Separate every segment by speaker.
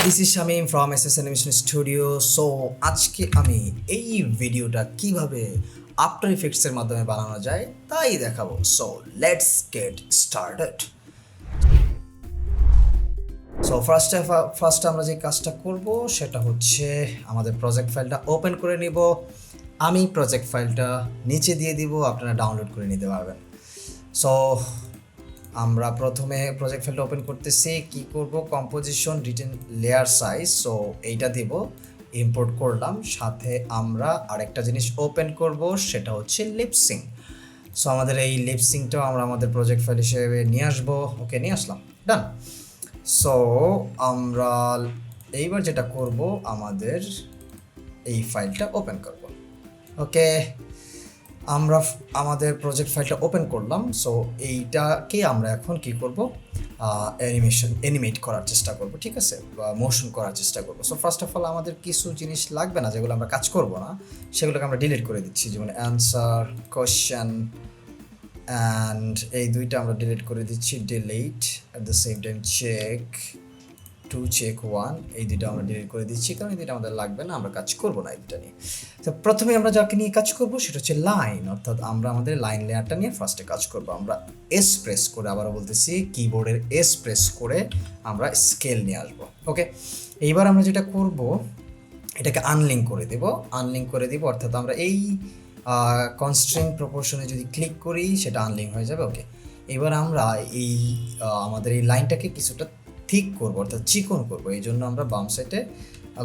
Speaker 1: This is Shamim from SS animation studio. So আজকে আমি এই ভিডিওটা কিভাবে আফটার ইফেক্টসের মাধ্যমে বানানো যায় তাই দেখাবো। So let's get started. So ফার্স্টে আমরা যে কাজটা করব সেটা হচ্ছে আমাদের প্রজেক্ট ফাইলটা ওপেন করে নিব। আমি প্রজেক্ট ফাইলটা নিচে দিয়ে দিব, আপনারা ডাউনলোড করে নিতে পারবেন। সো আমরা প্রথমে প্রজেক্ট ফাইলটা ওপেন করতেছি। কি করব, composition written layer size, so এইটা দিব, ইম্পোর্ট করলাম। সাথে আমরা আরেকটা জিনিস ওপেন করব, সেটা হচ্ছে লিপসিং। সো আমাদের এই লিপসিংটাও আমরা আমাদের প্রজেক্ট ফাইল হিসেবে নিয়ে আসবো। ওকে, নিয়ে আসলাম, ডান। সো আমরা এইবার যেটা করব, আমাদের এই ফাইলটা ওপেন করব। ওকে, আমরা আমাদের প্রজেক্ট ফাইলটা ওপেন করলাম। সো এইটাকে আমরা এখন কি করব, অ্যানিমেট করার চেষ্টা করব, ঠিক আছে, বা মোশন করার চেষ্টা করব। সো ফার্স্ট অফ অল আমাদের কিছু জিনিস লাগবে না, যেগুলো আমরা কাজ করব না, সেগুলোকে আমরা ডিলিট করে দিচ্ছি। যেমন অ্যান্সার, কোয়েশ্চেন অ্যান্ড এই দুইটা আমরা ডিলিট করে দিচ্ছি, delete. At the same time check 2 check 1, এই দুইটা আমরা ডিলিট করে দিচ্ছি, কারণ এই দুইটা আমাদের লাগবে না, আমরা কাজ করব না এই দুইটা নিয়ে। তো প্রথমে আমরা যাকে নিয়ে কাজ করব সেটা হচ্ছে লাইন, অর্থাৎ আমরা আমাদের লাইন লেয়ারটা নিয়ে ফার্স্টে কাজ করব। আমরা এস প্রেস করে, আবারও বলতেছি, কিবোর্ডের এস প্রেস করে আমরা স্কেল নিয়ে আসব। ওকে, এইবার আমরা যেটা করব, এটাকে আনলিঙ্ক করে দেব। আনলিঙ্ক করে দিব অর্থাৎ আমরা এই কনস্ট্রেন্ট প্রপোর্শনে যদি ক্লিক করি সেটা আনলিঙ্ক হয়ে যাবে। ওকে, এবার আমরা এই আমাদের এই লাইনটাকে কিছুটা ঠিক করবো, অর্থাৎ চিকন করবো। এই জন্য আমরা বাম সাইডে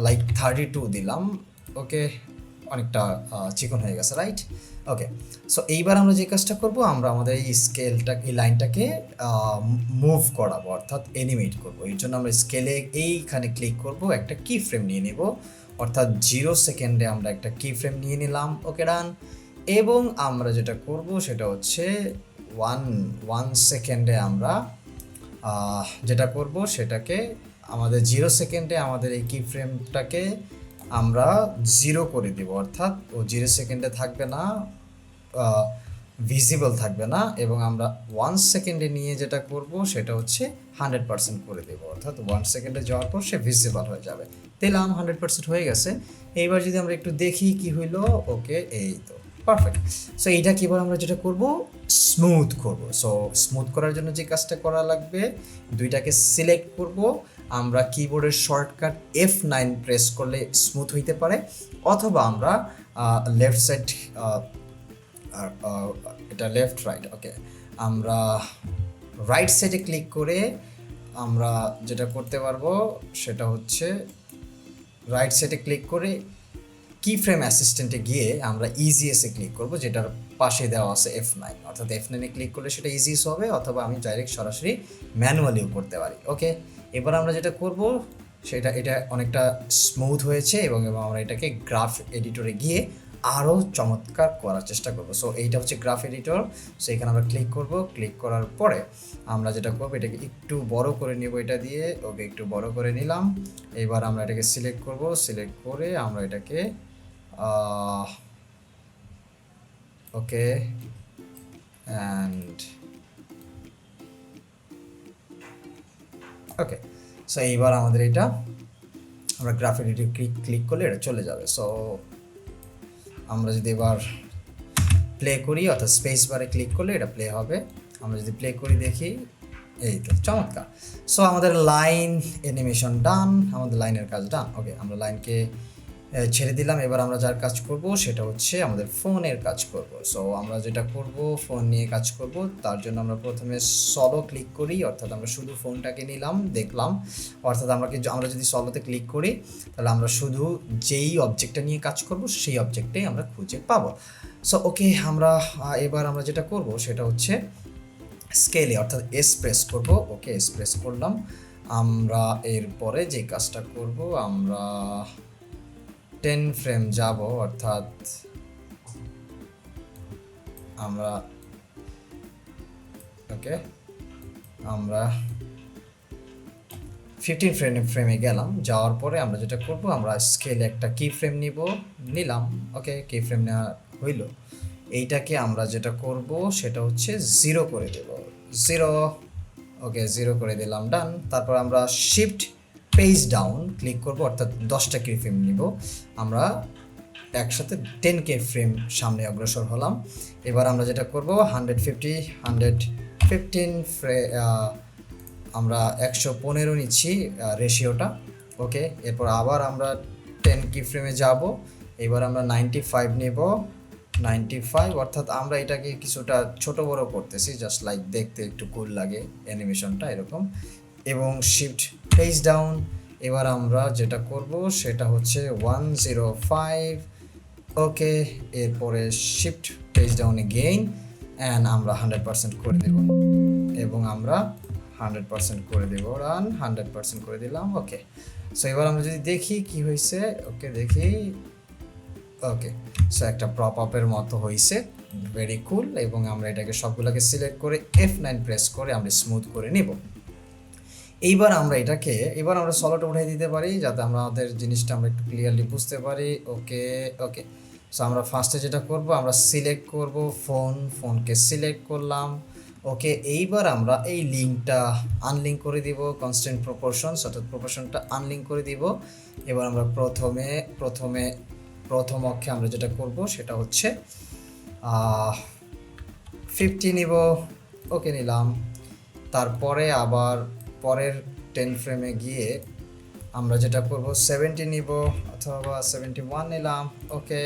Speaker 1: লাইক 32 দিলাম। ওকে, অনেকটা চিকন হয়ে গেছে, রাইট? ওকে, সো এইবার আমরা যে কাজটা করব, আমরা আমাদের এই স্কেলটা, এই লাইনটাকে মুভ করাবো, অর্থাৎ অ্যানিমেট করবো। এর জন্য আমরা স্কেলে এইখানে ক্লিক করব, একটা কি ফ্রেম নিয়ে নেব, অর্থাৎ 0 সেকেন্ডে আমরা একটা কি ফ্রেম নিয়ে নিলাম। ওকে, ডান। এবং আমরা যেটা করব সেটা হচ্ছে ওয়ান সেকেন্ডে আমরা যেটা করব সেটাকে আমাদের 0 সেকেন্ডে আমাদের এই কি ফ্রেমটাকে আমরা 0 করে দেব, অর্থাৎ ও 0 সেকেন্ডে থাকবে না, ভিজিবল থাকবে না। এবং আমরা 1 সেকেন্ডে নিয়ে যেটা করব সেটা হচ্ছে 100% করে দেব, অর্থাৎ 1 সেকেন্ডে যাওয়ার পর সে ভিজিবল হয়ে যাবে। দিলাম, 100% হয়ে গেছে। এইবার যদি আমরা একটু দেখি কি হইলো, ওকে, এই তো পারফেক্ট। সো এইটা কি, এবার আমরা যেটা করব, স্মুথ করব। সো স্মুথ করার জন্য যে কাজটা করা লাগবে, দুইটাকে সিলেক্ট করব। আমরা কিবোর্ডের শর্টকাট F9 প্রেস করলে স্মুথ হইতে পারে, অথবা আমরা লেফট সাইড, এটা লেফট রাইট, ওকে, আমরা রাইট সাইডে ক্লিক করে আমরা যেটা করতে পারবো সেটা হচ্ছে রাইট সাইডে ক্লিক করে কি ফ্রেম অ্যাসিস্ট্যান্টে গিয়ে আমরা ইজিএসে ক্লিক করব, যেটার পাশে দেওয়া আছে F9, অর্থাৎ F9 এ ক্লিক করলে সেটা ইজিএস হবে, অথবা আমি ডাইরেক্ট সরাসরি ম্যানুয়ালিও করতে পারি। ওকে, এবার আমরা যেটা করব সেটা, এটা অনেকটা স্মুথ হয়েছে, এবং আমরা এটাকে গ্রাফ এডিটরে গিয়ে আরও চমৎকার করার চেষ্টা করব। সো এইটা হচ্ছে গ্রাফ এডিটর। সো এখানে আমরা ক্লিক করব, ক্লিক করার পরে আমরা যেটা করব, এটাকে একটু বড় করে নেব, এটা দিয়ে। ওকে, একটু বড় করে নিলাম। এবার আমরা এটাকে সিলেক্ট করব, সিলেক্ট করে আমরা এটাকে ওকে, অ্যান্ড ওকে। সো এইবার আমাদের এটা, আমরা গ্রাফ এডিটে ক্লিক করলে এটা চলে যাবে। সো আমরা যদি এবার প্লে করি, অর্থাৎ স্পেস বারে ক্লিক করলে এটা প্লে হবে। আমরা যদি প্লে করি দেখি, এই তো চমৎকার। সো আমাদের লাইন অ্যানিমেশন ডান, আমাদের লাইনের কাজ ডান। ওকে, আমরা লাইনকে ছেড়ে দিলাম। এবার আমরা যার কাজ করব সেটা হচ্ছে আমাদের ফোনের কাজ করব। সো আমরা যেটা করব, ফোন নিয়ে কাজ করব। তার জন্য আমরা প্রথমে সলো ক্লিক করি, অর্থাৎ আমরা শুধু ফোনটাকে নিলাম, দেখলাম। অর্থাৎ আমরা যদি সলোতে ক্লিক করি, তাহলে আমরা শুধু যেই অবজেক্টটা নিয়ে কাজ করব সেই অবজেক্টটাই আমরা খুঁজে পাবো। সো ওকে, এবার আমরা যেটা করব সেটা হচ্ছে স্কেলে, অর্থাৎ এস প্রেস করব। ওকে, এস প্রেস করলাম। আমরা এরপরে যে কাজটা করব, আমরা 10 ফ্রেম যাব, অর্থাৎ আমরা ওকে, আমরা 15 ফ্রেমে গেলাম। যাওয়ার পরে আমরা যেটা করব, আমরা স্কেলে একটা কি ফ্রেম নিলাম। ওকে, কি ফ্রেম নেওয়া হইল। এইটাকে আমরা যেটা করব সেটা হচ্ছে 0 করে দেব, 0। ওকে, 0 করে দিলাম, ডান। তারপর আমরা শিফট পেজ ডাউন ক্লিক করব, অর্থাৎ 10টা কি ফ্রেম নিব। আমরা একসাথে 10K ফ্রেম সামনে অগ্রসর হলাম। এবার আমরা যেটা করব 115 আমরা 115 নিচ্ছি রেশিওটা। ওকে, এরপর আবার আমরা 10 কি ফ্রেমে যাব। এবার আমরা 95 নেব, 95, অর্থাৎ আমরা এটাকে কিছুটা ছোট বড় করতেছি, জাস্ট লাইক দেখতে একটু কুল লাগে অ্যানিমেশনটা এরকম। এবং শিফট পেজ ডাউন। এবার আমরা যেটা করব সেটা হচ্ছে 105। ওকে, এরপরে shift page down again and আমরা 100% করে দেব, এবং আমরা 100% করে দেব, রান 100% করে দিলাম। ওকে, সো এবার আমরা যদি দেখি কি হয়েছে, ওকে দেখি, ওকে, সো একটা প্রপ আপের মতো হয়েছে, ভেরি কুল। এবং আমরা এটাকে সবগুলোকে সিলেক্ট করে F9 প্রেস করে আমরা স্মুথ করে নিব। এইবার আমরা এটাকে আমরা সলিড উঠাই দিতে পারি, যাতে আমরা আমাদের জিনিসটা আমরা একটু ক্লিয়ারলি বুঝতে পারি। ওকে ওকে, সো আমরা ফার্স্টে যেটা করব, আমরা সিলেক্ট করব ফোনকে সিলেক্ট করলাম। ওকে, এইবার আমরা এই লিঙ্কটা আনলিঙ্ক করে দিব, কনস্ট্যান্ট প্রপোর্শনস, অর্থাৎ প্রপোর্শনটা আনলিঙ্ক করে দিব। এবার আমরা প্রথম অক্ষে আমরা যেটা করব সেটা হচ্ছে 50 নিব। ওকে, নিলাম। তারপরে আবার পরের 10 ফ্রেমে গিয়ে আমরা যেটা করব 70 নিব, অথবা 71 নিলাম। ওকে,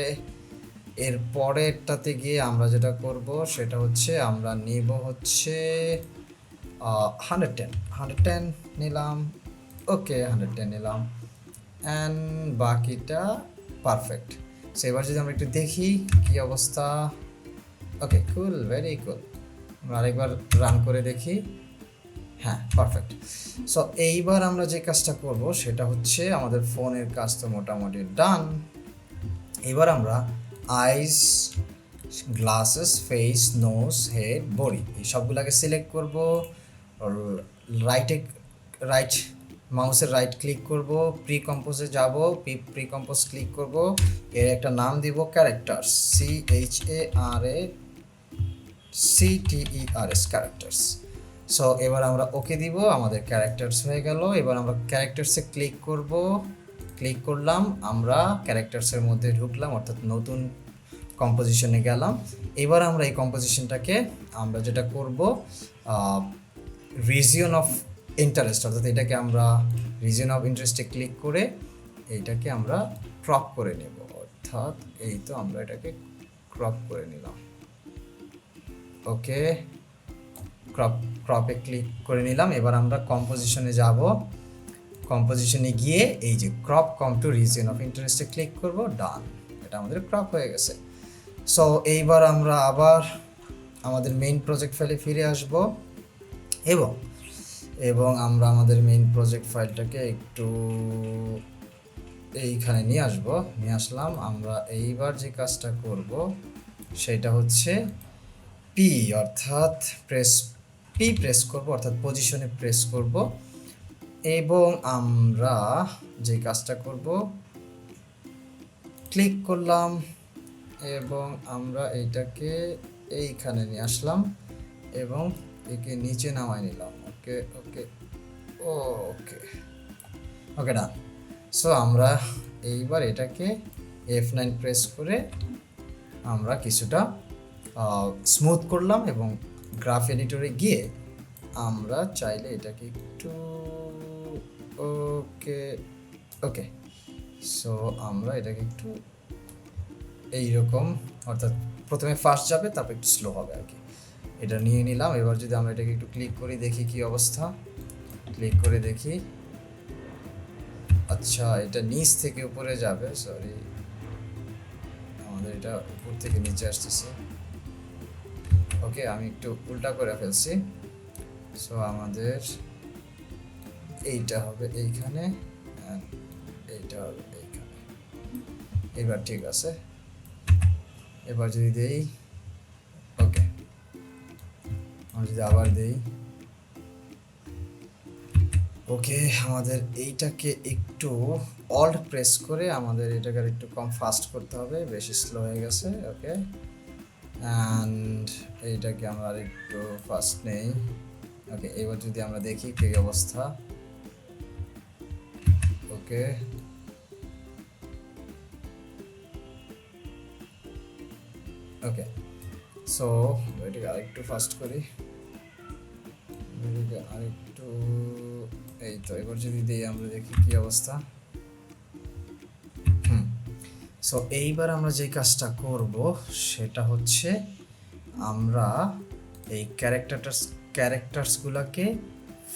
Speaker 1: এর পরেরটাতে গিয়ে আমরা যেটা করব সেটা হচ্ছে আমরা নিব হচ্ছে 110 নিলাম। ওকে, 110 নিলাম অ্যান্ড বাকিটা পারফেক্ট। সো এবার যদি আমরা একটু দেখি কি অবস্থা। ওকে, কুল, ভেরি কুল। আমরা আরেকবার রান করে দেখি। হ্যাঁ, পারফেক্ট। সো এইবার আমরা যে কাজটা করব সেটা হচ্ছে আমাদের ফোনের কাজ তো মোটামুটি ডান। এবার আমরা eyes, glasses, face, nose, head, body এই সবগুলোকে সিলেক্ট করব। রাইট মাউসের রাইট ক্লিক করব, প্রি কম্পোজে যাব, প্রি কম্পোজ ক্লিক করব, এর একটা নাম দিব ক্যারেক্টার্স, CHARACTERS, ক্যারেক্টার্স। সো এবার আমরা ওকে দিব, আমাদের ক্যারেক্টার্স হয়ে গেল। এবার আমরা ক্যারেক্টার্সে ক্লিক করলাম, আমরা ক্যারেক্টার্সের মধ্যে ঢুকলাম, অর্থাৎ নতুন কম্পোজিশনে গেলাম। এবার আমরা এই কম্পোজিশনটাকে আমরা যেটা করব রিজিয়ন অফ ইন্টারেস্ট, অর্থাৎ এটাকে আমরা রিজিয়ন অফ ইন্টারেস্টে ক্লিক করে এইটাকে আমরা ক্রপ করে নেব, অর্থাৎ এই তো আমরা এটাকে ক্রপ করে নিলাম। ওকে, ক্রপে ক্লিক করে নিলাম। এবার আমরা কম্পোজিশনে যাব, কম্পোজিশনে গিয়ে এই যে crop come to region of ইন্টারেস্টে ক্লিক করব, ডান, এটা আমাদের ক্রপ হয়ে গেছে। সো এইবার আমরা আবার আমাদের মেইন প্রজেক্ট ফাইলে ফিরে আসব, এবং আমরা আমাদের মেইন প্রজেক্ট ফাইলটাকে একটু এইখানে নিয়ে আসলাম। আমরা এইবার যে কাজটা করব সেটা হচ্ছে পি, অর্থাৎ প্রেস করব, অর্থাৎ পজিশনে প্রেস করব। এবং আমরা যে কাজটা করব ক্লিক করলাম, এবং আমরা এইটাকে এইখানে নিয়ে আসলাম এবং একে নিচে নামাই নিলাম। ওকে ওকে ওকে ওকে, ডান। সো আমরা এইবার এটাকে F9 প্রেস করে আমরা কিছুটা স্মুথ করলাম, এবং গ্রাফ এডিটরে গিয়ে আমরা চাইলে এটাকে একটু ওকে ওকে, সো আমরা এটাকে একটু এইরকম, অর্থাৎ প্রথমে ফাস্ট যাবে, তারপর একটু স্লো হবে আর কি, এটা নিয়ে নিলাম। এবার যদি আমরা এটাকে একটু ক্লিক করি, দেখি কি অবস্থা, ক্লিক করে দেখি। আচ্ছা, এটা নিচ থেকে উপরে যাবে, সরি, আমাদের এটা উপর থেকে নিচে আসতেছে। ওকে, আমি একটু উল্টা করে ফেলছি। সো আমাদের এইটা হবে এইখানে, এইটা হবে এইখানে। এবার ঠিক আছে। এবার যদি দেই, ওকে, আমরা যদি আবার দেই, ওকে, আমাদের এইটাকে একটু অল্ট প্রেস করে আমাদের এটাকে একটু কম ফাস্ট করতে হবে, বেশি স্লো হয়ে গেছে। ওকে, অ্যান্ড এইটাকে আমরা একটু ফাস্ট নেই। ওকে, এবার যদি আমরা দেখি কি অবস্থা, ওকে, ওকে। সো এটাকে আরেকটু ফাস্ট করি, আরেকটু। এই তো, এবার যদি দিই আমরা দেখি কি অবস্থা। সো এইবার আমরা যে কাজটা করব সেটা হচ্ছে আমরা এই ক্যারেক্টার্সগুলোকে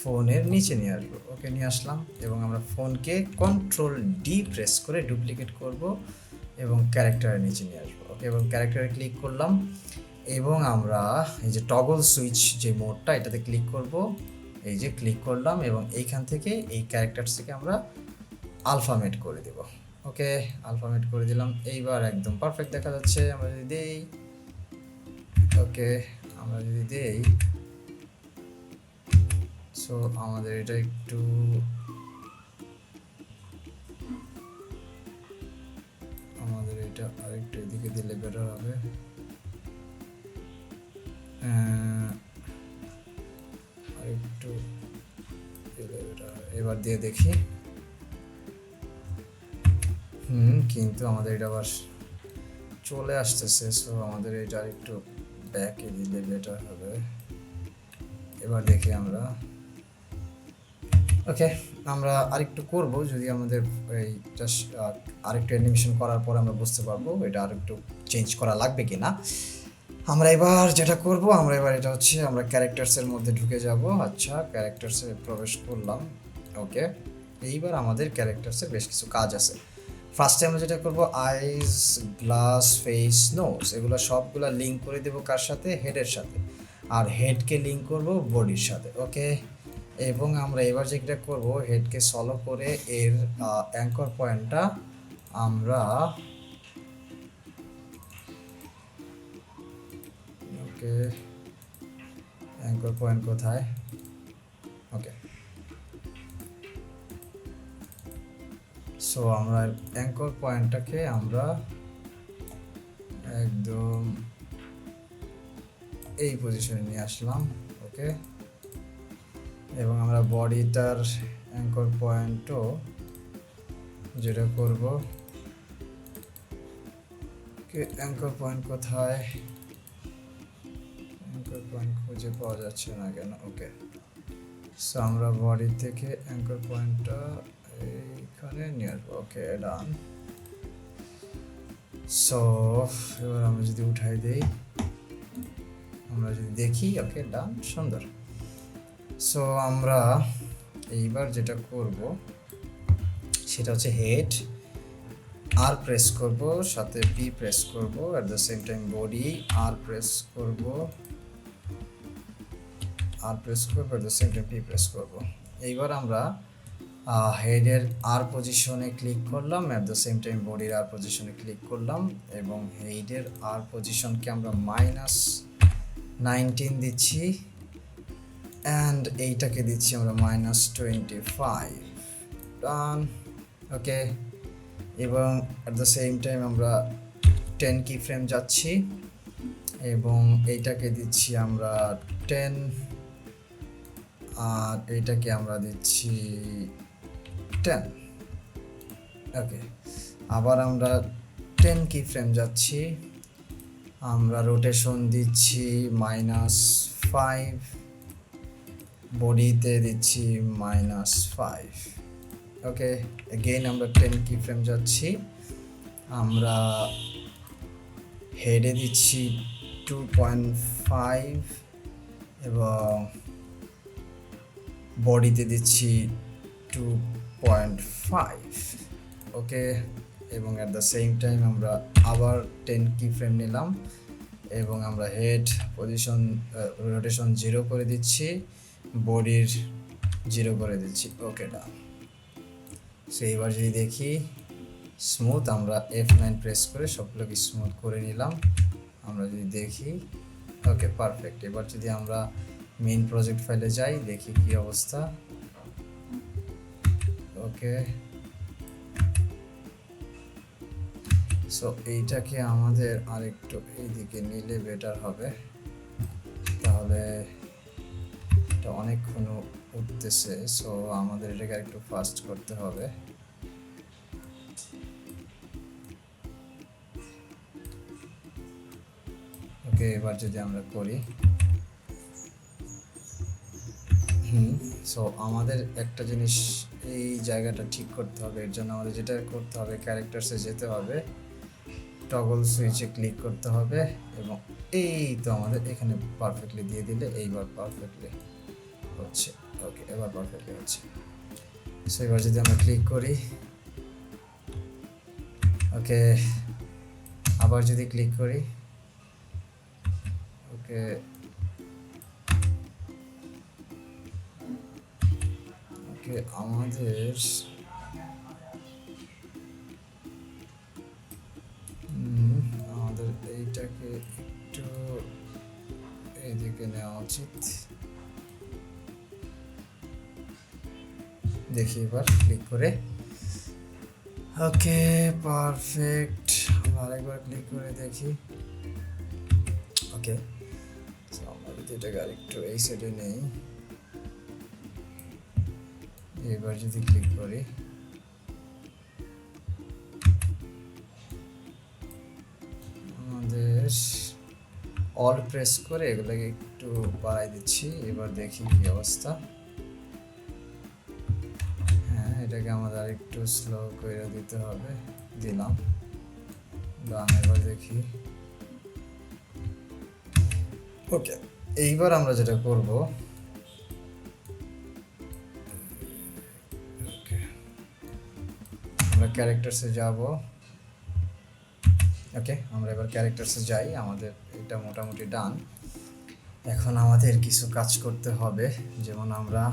Speaker 1: ফোনের নিচে নিয়ে আসবো। ওকে, নিয়ে আসলাম এবং আমরা ফোনকে Ctrl+D প্রেস করে ডুপ্লিকেট করব এবং ক্যারেক্টারের নিচে নিয়ে আসবো। ওকে, এবং ক্যারেক্টারে ক্লিক করলাম এবং আমরা এই যে টগল সুইচ যে মোডটা, এটাতে ক্লিক করব। এই যে ক্লিক করলাম এবং এইখান থেকে এই ক্যারেক্টারসকে আমরা আলফামেট করে দেব। ওকে, আলফামেট করে দিলাম। এইবার একদম পারফেক্ট দেখা যাচ্ছে। আমরা যদি দেই, ওকে, আমরা যদি দেই, সো আমাদের এটা একটু আরেকটু এদিকে দিলে বেটার হবে। আরেকটু দিলে বেটার হবে। এবার দিয়ে দেখি। কিন্তু আমাদের এটা আবার চলে আসতেছে, সো আমাদের এটা একটু ব্যাকে দিলে বেটার হবে। এবার দেখি আমরা। ওকে, আমরা আরেকটু করব, যদি আমাদের এইটা আরেকটু অ্যানিমেশন করার পর আমরা বুঝতে পারবো এটা আরেকটু চেঞ্জ করা লাগবে কিনা। আমরা এবার যেটা করব, আমরা এবার এটা হচ্ছে আমরা ক্যারেক্টার্সের মধ্যে ঢুকে যাব। আচ্ছা, ক্যারেক্টার্সে প্রবেশ করলাম। ওকে, এইবার আমাদের ক্যারেক্টার্সের বেশ কিছু কাজ আছে। ফার্স্টে আমরা যেটা করব, আইস, গ্লাস, ফেস, নোজ, এগুলো সবগুলা লিঙ্ক করে দেবো কার সাথে? হেডের সাথে। আর হেডকে লিঙ্ক করব বডির সাথে। ওকে, এবং আমরা এবার যেটা করব, হেডকে সলো করে এর অ্যাঙ্কর পয়েন্টটা আমরা ওকে, অ্যাঙ্কর পয়েন্ট কোথায়? ওকে, সো আমরা অ্যাঙ্কর পয়েন্টটাকে আমরা একদম এই পজিশনে নিয়ে আসলাম। ওকে, এবং আমরা বডিটার অ্যাঙ্কর পয়েন্টও যেটা করব, অ্যাঙ্কর পয়েন্ট কোথায়? অ্যাঙ্কর পয়েন্ট খুঁজে পাওয়া যাচ্ছে না কেন? ওকে, সো আমরা বডি থেকে অ্যাঙ্কর পয়েন্টটা এইখানে নিয়ে আসবো। ওকে, ডান। সো এবার আমরা যদি উঠাই দিই, আমরা যদি দেখি, ওকে, ডান, সুন্দর। সো আমরা এইবার যেটা করব সেটা হচ্ছে হেড, আর প্রেস করব, সাথে পি প্রেস করব, at the same time body আর প্রেস করব, at the same time P press করব। এইবার আমরা হেডের আর পজিশনে ক্লিক করলাম, অ্যাট দ্য সেম টাইম বডির আর পজিশনে ক্লিক করলাম এবং হেডের আর পজিশনকে আমরা -19 দিচ্ছি অ্যান্ড এইটাকে দিচ্ছি আমরা -25। ডান। ওকে, এবং অ্যাট দ্য সেম টাইম আমরা 10 কি ফ্রেম যাচ্ছি এবং এইটাকে দিচ্ছি আমরা 10 আর এইটাকে আমরা দিচ্ছি 10। ওকে, আবার আমরা 10 কি ফ্রেম যাচ্ছি, আমরা রোটেশন দিচ্ছি -5, বডিতে দিচ্ছি -5। ওকে, এগেইন আমরা 10 কি ফ্রেম যাচ্ছি, আমরা হেডে দিচ্ছি 2.5 এবং বডিতে দিচ্ছি 2.5। ওকে, এবং অ্যাট দ্য সেম টাইম আমরা আবার 10 কি ফ্রেম নিলাম এবং আমরা হেড পজিশন রোটেশন 0 করে দিচ্ছি, বডির 0 করে দিচ্ছি। ওকে, ডান। সো এবার যদি দেখি স্মুথ, আমরা F9 প্রেস করে সবগুলোকে স্মুথ করে নিলাম। আমরা যদি দেখি, ওকে, পারফেক্ট। এবার যদি আমরা মেইন প্রজেক্ট ফাইলে যাই, দেখি কি অবস্থা। ওকে, সো এইটাকে আমাদের আরেকটু এইদিকে নিলে বেটার হবে, তাহলে এটা অনেকক্ষণ উঠতেছে। সো আমাদের এটাকে আরেকটু ফাস্ট করতে হবে। ওকে, এবার যদি আমরা করি, সো আমাদের একটা জিনিস এই জায়গাটা ঠিক করতে হবে। এর জন্য আমাদের যেটা করতে হবে, ক্যারেক্টার্সে যেতে হবে, টগল সুইচে ক্লিক করতে হবে, এবং এই তো আমাদের এখানে পারফেক্টলি দিয়ে দিলে এইবার পারফেক্টলি হচ্ছে। ওকে, এবার পারফেক্টলি হচ্ছে। সো এবার যদি আমরা ক্লিক করি, ওকে, আবার যদি ক্লিক করি, ওকে, ওকে, আমাদের এইটাকে একটু এইদিকে নেওয়া উচিত। দেখি এবার ক্লিক করে, ওকে, পারফেক্ট। আরেকবার ক্লিক করে দেখি, ওকে। আমরা যদি এটাকে আরেকটু এই সাইডে নেই, এবার যদি ক্লিক করি, আমাদের অল প্রেস করে এগুলোকে একটু বাড়াই দিচ্ছি। এবার দেখি কি অবস্থা। হ্যাঁ, এটাকে আমাদের আরেকটু স্লো করে দিতে হবে, দিলাম। ডান, এবার দেখি। ওকে, এইবার আমরা যেটা করব, আমরা ক্যারেক্টারসে যাব। ওকে, আমরা এবার ক্যারেক্টারসে যাই। আমাদের এটা মোটামুটি ডান। এখন আমাদের কিছু কাজ করতে হবে, যেমন আমরা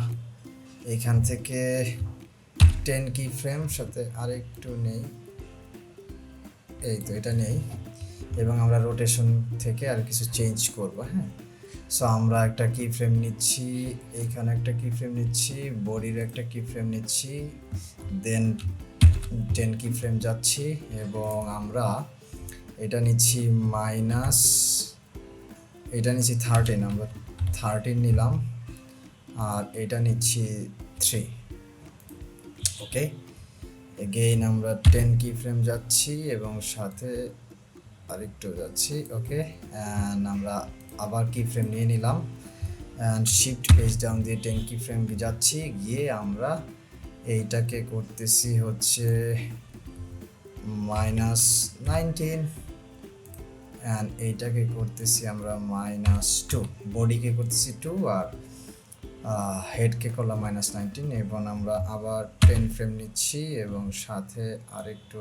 Speaker 1: এইখান থেকে 10 কি ফ্রেম সাথে আরেকটু নেই, এই তো এটা নেই, এবং আমরা রোটেশন থেকে আর কিছু চেঞ্জ করব। হ্যাঁ, সো আমরা একটা কি ফ্রেম নিচ্ছি, এইখানে একটা কি ফ্রেম নিচ্ছি, বডির একটা কি ফ্রেম নিচ্ছি, দেন 10 কি ফ্রেম যাচ্ছি, এবং আমরা এটা নিচ্ছি মাইনাস, এটা নিচ্ছি 13, আমরা 13 নিলাম, আর এটা নিচ্ছি 3। ওকে, এগেইন আমরা 10 কি ফ্রেম যাচ্ছি এবং সাথে আরেকটু যাচ্ছি। ওকে, অ্যান্ড আমরা আবার কি ফ্রেম নিয়ে নিলাম, অ্যান্ড শিফট পেজ ডাউন দিয়ে 10 কি ফ্রেম যাচ্ছি, গিয়ে আমরা এইটাকে করতেছি হচ্ছে -19, অ্যান্ড এইটাকে করতেছি আমরা -2, বডিকে করতেছি 2, আর হেডকে করলাম -19, এবং আমরা আবার 10 ফ্রেম নিচ্ছি এবং সাথে আরেকটু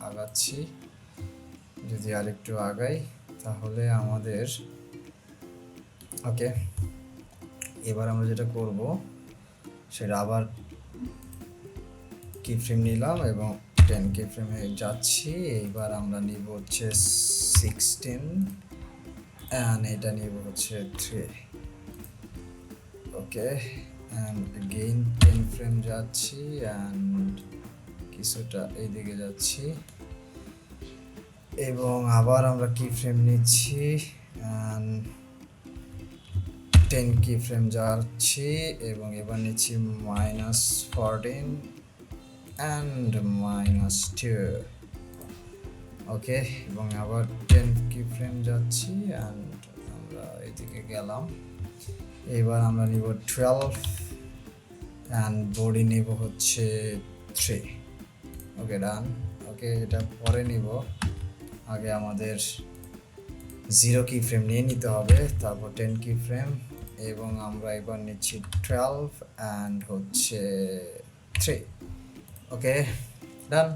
Speaker 1: আগাচ্ছি। যদি আরেকটু আগাই তাহলে আমাদের, ওকে, এবার আমরা যেটা করব সেটা আবার কি ফ্রেম নিলাম এবং 10 কি ফ্রেমে যাচ্ছি। এইবার আমরা নিব হচ্ছে 16, অ্যান্ড এটা নিব হচ্ছে 3। ওকে, অ্যান্ড এগেইন 10 ফ্রেম যাচ্ছি, অ্যান্ড কিছুটা এইদিকে যাচ্ছি, এবং আবার আমরা কি ফ্রেম নিচ্ছি, অ্যান্ড 10 কি ফ্রেম যাচ্ছি, এবং এবার নিচ্ছি -14 অ্যান্ড -2। ওকে, এবং আবার 10 কি ফ্রেম যাচ্ছি, অ্যান্ড আমরা এইদিকে গেলাম। এবার আমরা নিব 12, অ্যান্ড বডি নিব হচ্ছে 3। ওকে, ডান। ওকে, এটা পরে নিব, আগে আমাদের 0 কি ফ্রেম নিয়ে নিতে হবে, তারপর 10 কি ফ্রেম, এবং আমরা এবার নিচ্ছি 12 অ্যান্ড হচ্ছে 3। ওকে, ডান।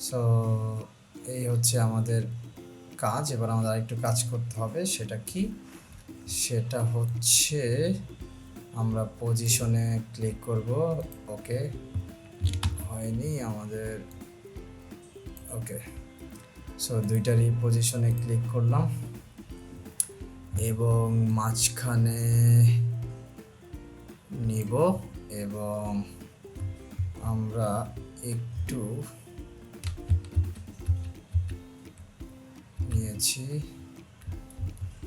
Speaker 1: সো এই হচ্ছে আমাদের কাজ। এবার আমাদের আরেকটু কাজ করতে হবে, সেটা কি, সেটা হচ্ছে আমরা পজিশনে ক্লিক করব। ওকে, হয়নি আমাদের। ওকে, সো দুইটারই পজিশনে ক্লিক করলাম, এবং মাঝখানে নিব, এবং আমরা একটু নিয়েছি,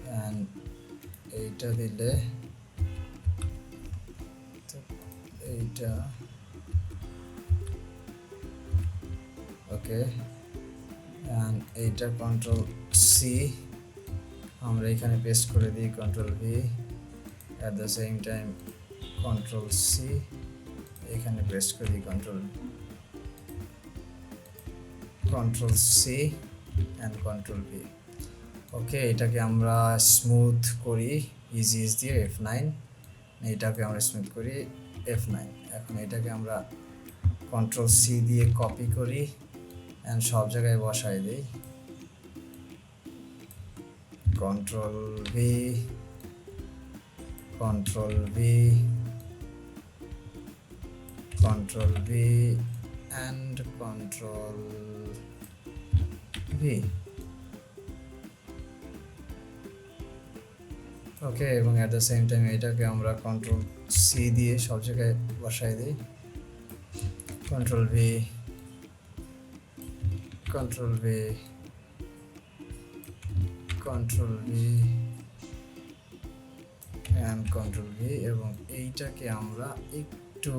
Speaker 1: অ্যান্ড এইটা দিলে এইটা, ওকে, অ্যান্ড এইটা কন্ট্রোল সি, আমরা এখানে পেস্ট করে দিই control V, at the same time control C, এখানে পেস্ট করে দিই control C and control V. Okay, এটাকে আমরা স্মুথ করি ইজি দিয়ে F9, এইটাকে আমরা স্মুথ করি F9। এখন এটাকে আমরা কন্ট্রোল সি দিয়ে কপি করি অ্যান্ড সব জায়গায় বসাই দিই, control V, control V, control V and control V. Okay, এবং অ্যাট দ্য সেম টাইম এটাকে আমরা কন্ট্রোল সি দিয়ে সব জায়গায় বসাই দিই, control V, control V, control V and control V, এবং এইটাকে আমরা একটু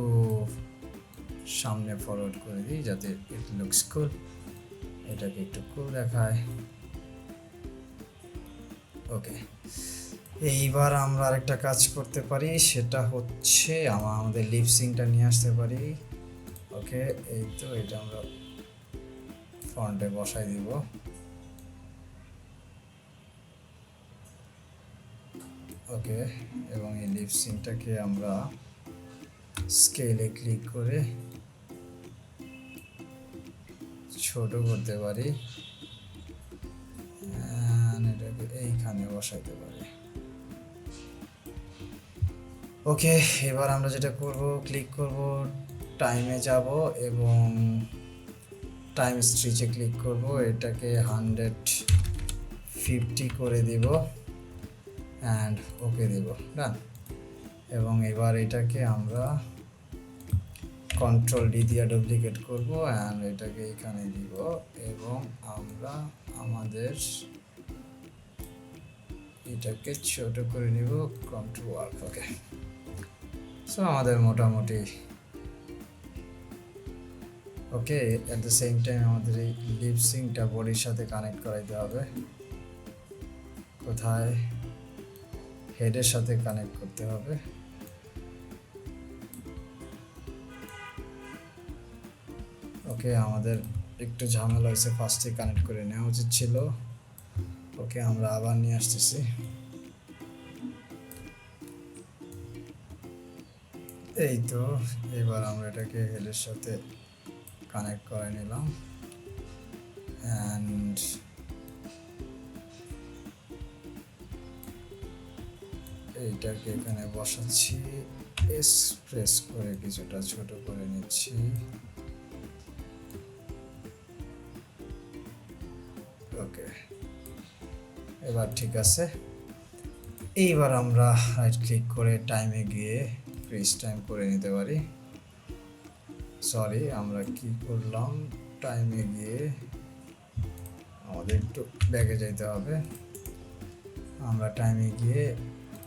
Speaker 1: সামনে ফরওয়ার্ড করে দিই যাতে ইট লুকস কুল, এটাকে একটু কুল দেখায়। ওকে, এইবার আমরা আরেকটা কাজ করতে পারি, সেটা হচ্ছে আমাদের লিপসিংটা নিয়ে আসতে পারি। ওকে, এই তো এটা আমরা ফ্রন্টে বসাই দিব। ওকে, এবং এই লিপসিংটাকে আমরা স্কেলে ক্লিক করে ছোট করতে পারি, এটাকে এইখানে বসাইতে পারি। ওকে, এবার আমরা যেটা করব, ক্লিক করব, টাইমে যাব এবং টাইম স্ট্রিচে ক্লিক করব, এটাকে 150 করে দিব অ্যান্ড ওকে দেব, ডান। এবং এবার এটাকে আমরা কন্ট্রোল ডি দিয়ে ডুপ্লিকেট করব অ্যান্ড এটাকে এখানে দিব এবং আমরা আমাদের এটাকে ছোট করে নিব, কন্ট্রোল ওয়ার্ক। ওকে, সো আমাদের মোটামুটি ওকে। অ্যাট দ্য সেম টাইম আমাদের এই লিপসিংটা বডির সাথে কানেক্ট করাইতে হবে, কোথায়, হেডের সাথে কানেক্ট করতে হবে। ওকে, আমাদের একটু ঝামেলা হয়েছে, ফার্স্টে কানেক্ট করে নেওয়া উচিত ছিল। ওকে, আমরা আবার নিয়ে আসতেছি। এই তো, এবার আমরা এটাকে হেডের সাথে কানেক্ট করে নিলাম অ্যান্ড এইটাকে এখানে বসাচ্ছি, এস প্রেস করে কিছুটা ছোট করে নিচ্ছি। ওকে, এবার ঠিক আছে। এইবার আমরা রাইট ক্লিক করে টাইমে গিয়ে ফ্রিজ টাইম করে নিতে পারি। সরি, আমরা কি করলাম, টাইমে গিয়ে আমাদের একটু ব্যাগে যেতে হবে। আমরা টাইমে গিয়ে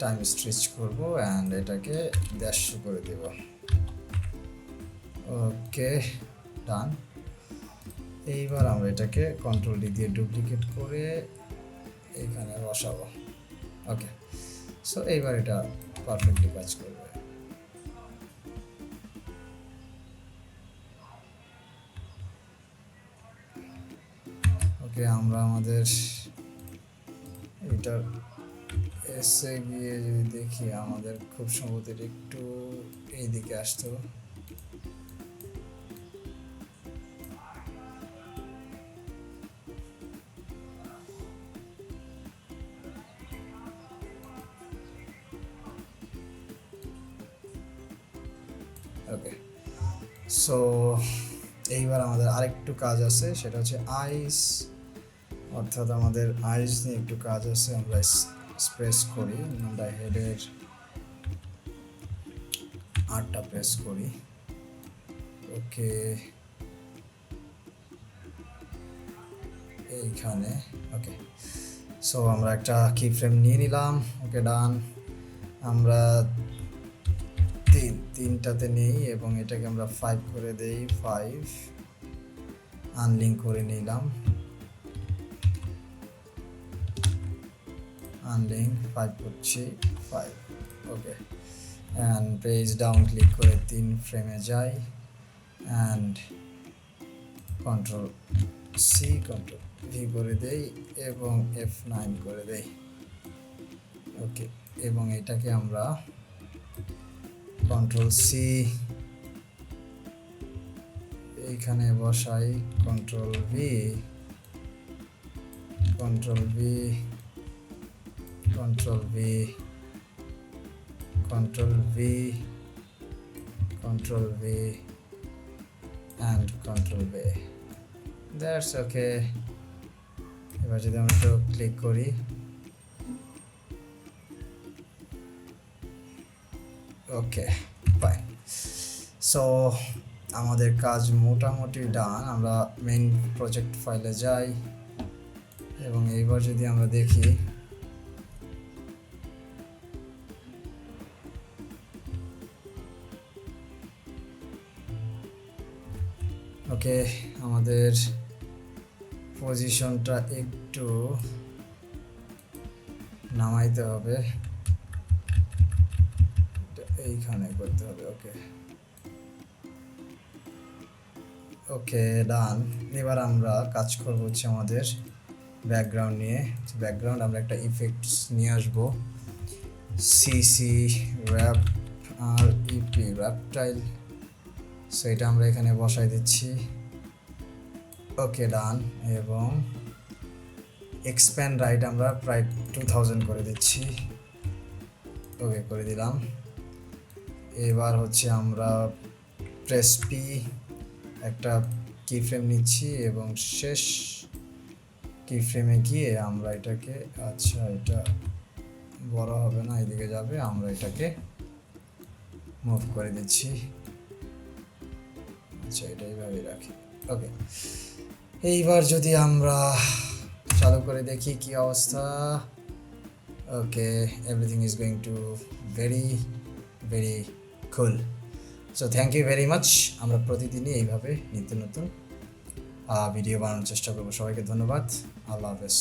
Speaker 1: টাইম স্ট্রেচ করব অ্যান্ড এটাকে 150 করে দেব। ওকে, ডান। এইবার আমরা এটাকে কন্ট্রোল ডি দিয়ে ডুপ্লিকেট করে এইখানে বসাবো। ওকে, সো এইবার এটা পারফেক্টলি কাজ করবে। ওকে, আমরা আমাদের এটার এসে গিয়ে যদি দেখি, আমাদের খুব সম্ভবত একটু এইদিকে আসতো। ওকে, সো এইবার আমাদের আরেকটু কাজ আছে, সেটা হচ্ছে আইস, অর্থাৎ আমাদের আইস নিয়ে একটু কাজ আছে। আমরা প্রেস করি, আমরা হেডের 8টা প্রেস করি। ওকে, এইখানে। ওকে, সো আমরা একটা কি ফ্রেম নিয়ে নিলাম। ওকে, ডান। আমরা তিনটাতে নেই এবং এটাকে আমরা 5 করে দেই, 5 আনলিঙ্ক করে নিলাম। আনলিঙ্ক 5 করছি 5, okay. And page down click করে 3 ফ্রেমে যাই and control C control V করে দেই এবং F9 করে দেই, ওকে। এবং এটাকে আমরা কন্ট্রোল সি এইখানে বসাই, control V control V control V control V control V and control V, that's okay. এবার যদি আমরা একটু ক্লিক করি, ওকে ফাইন। সো আমাদের কাজ মোটামুটি ডান। আমরা মেইন প্রজেক্ট ফাইলে যাই এবং এইবার যদি আমরা দেখি, ওকে, আমাদের পজিশনটা একটু নামাইতে হবে, এইখানে করতে হবে, ওকে ওকে ডান। এবার আমরা কাজ করব হচ্ছে আমাদের ব্যাকগ্রাউন্ড নিয়ে। ব্যাকগ্রাউন্ড আমরা একটা ইফেক্টস নিয়ে আসবো, সিসি র্যাপ আর ইপি র্যাপটাইল, সো এটা আমরা এখানে বসাই দিচ্ছি, ওকে ডান। এবং এক্সপ্যান্ড রাইট আমরা প্রায় 2000 করে দিচ্ছি, ওকে করে দিলাম। এবার হচ্ছে আমরা প্রেস পি একটা কি ফ্রেম নিচ্ছি এবং শেষ কি ফ্রেমে গিয়ে আমরা এটাকে, আচ্ছা এটা বড় হবে না, এদিকে যাবে, আমরা এটাকে মুভ করে দিচ্ছি, আচ্ছা এটা এইভাবে রাখি, ওকে। এইবার যদি আমরা চালু করে দেখি কি অবস্থা, okay everything is going to very very cool. So thank you very much. আমরা প্রতিদিনই এইভাবে নিত্য নতুন ভিডিও বানানোর চেষ্টা করবো। সবাইকে ধন্যবাদ, আল্লাহ হাফেজ।